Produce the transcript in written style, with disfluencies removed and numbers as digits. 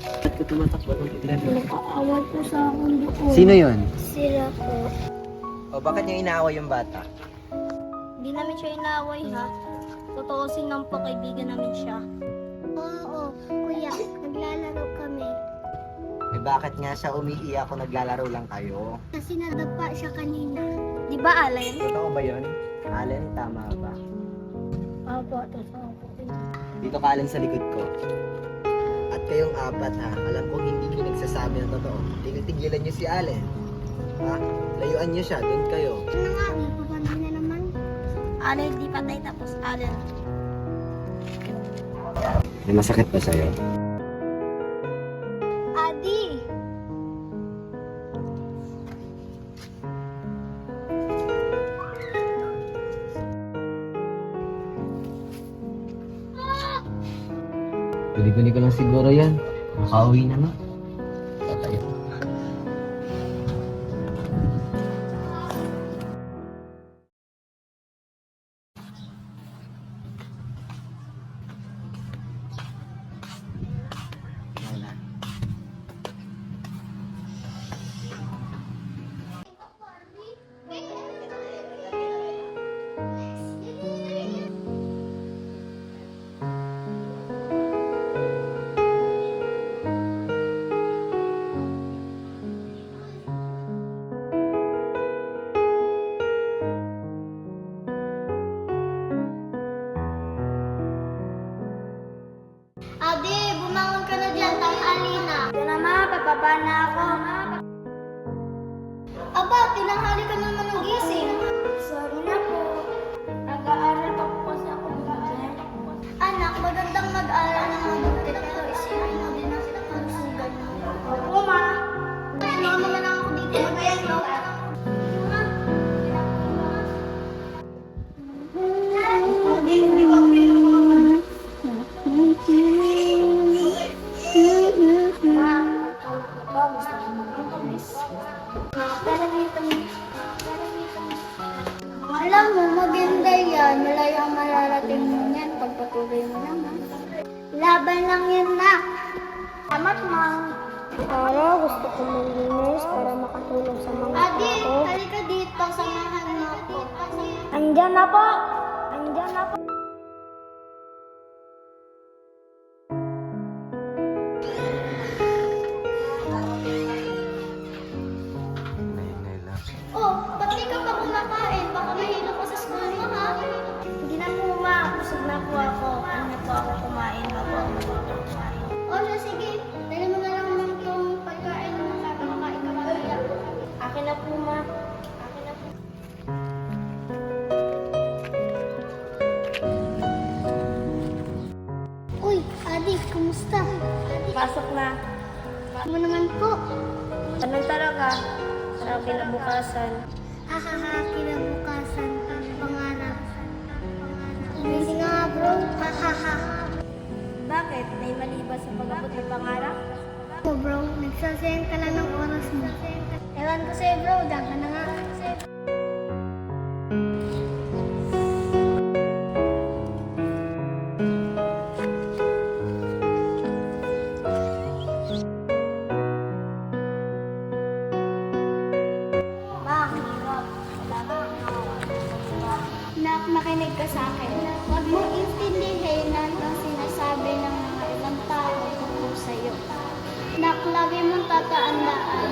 Ba't ka tumatakbo ng tignan mo? Nakaaway po sa akin doon. Sino yun? Sila po. O bakit niya inaaway yung bata? Hindi namin siya inaaway ha. Totoo lang po, kaibigan namin siya. Oo, kuya. Naglalaro kami. Eh bakit nga siya umiiyak kung naglalaro lang kayo? Kasi nadapa siya kanina. Di ba, Allen? Totoo ba yun? Allen, tama ba? Opo, totoo po. Dito ka Allen sa likod ko. At kayong apat ha, alam kong hindi ko nagsasabi ng totoo. Tigil-tigilan niyo si Allen. Ha? Layuan niyo siya, doon kayo. Ano nga, may papantay na naman. Allen, di patay tapos Allen. May masakit ba sa'yo? Adi! Guli-guli ko lang siguro yan. Makauwi na na. Tatayo. Wala. Adi, bumangon ka na dyan, tanghali na. Yan na ma, bababa na ako. Aba, tinanghali ka naman ng gising. Sorry na po. Nag-aaral pa po kasi ako. Anak, magandang mag-aaral ng mabuti pero isipin mo din ang kalusugan mo. Opo, ma. Tulungan mo na lang ako dito mag-aaral. Alam mo, maganda yan. Malaya ang mararating mo yan. Pagpatuloy mo naman. Laban lang yan, na. Salamat, ma. Para gusto ko maglinis para makatulong sa mga Adi, tao. halika dito, samahan mo ako. Andyan na po. Andyan na po. Oh, ba't di ka pa kumakain? Baka mahilo ka sa school mo, ha? Hindi na po, ma. Busog na po ako. Ano na po ako kumain na po ako kumain. O, so sige. Dali mo na lang naman itong pagkain mo para makakain ka mamaya. Akin na po, ma. Akin na po. Uy, Adi, kumusta? Pasok na. Mo naman po. Anong talaga? Sa kinabukasan. Hahaha, kinabukasan. Pangarap. Hindi nga, bro. Hahaha. Bakit? May mali ba sa pag-abot ng pangarap? Oh, bro, nagsasayang ka lang ng oras mo. Ewan ko sa'yo, bro. Diyan ka na nga. Nak, makinig ka sa akin. Huwag mo intindihin na ang sinasabi ng mga ibang tao tungkol sa'yo. Nak, lagi mong tatandaan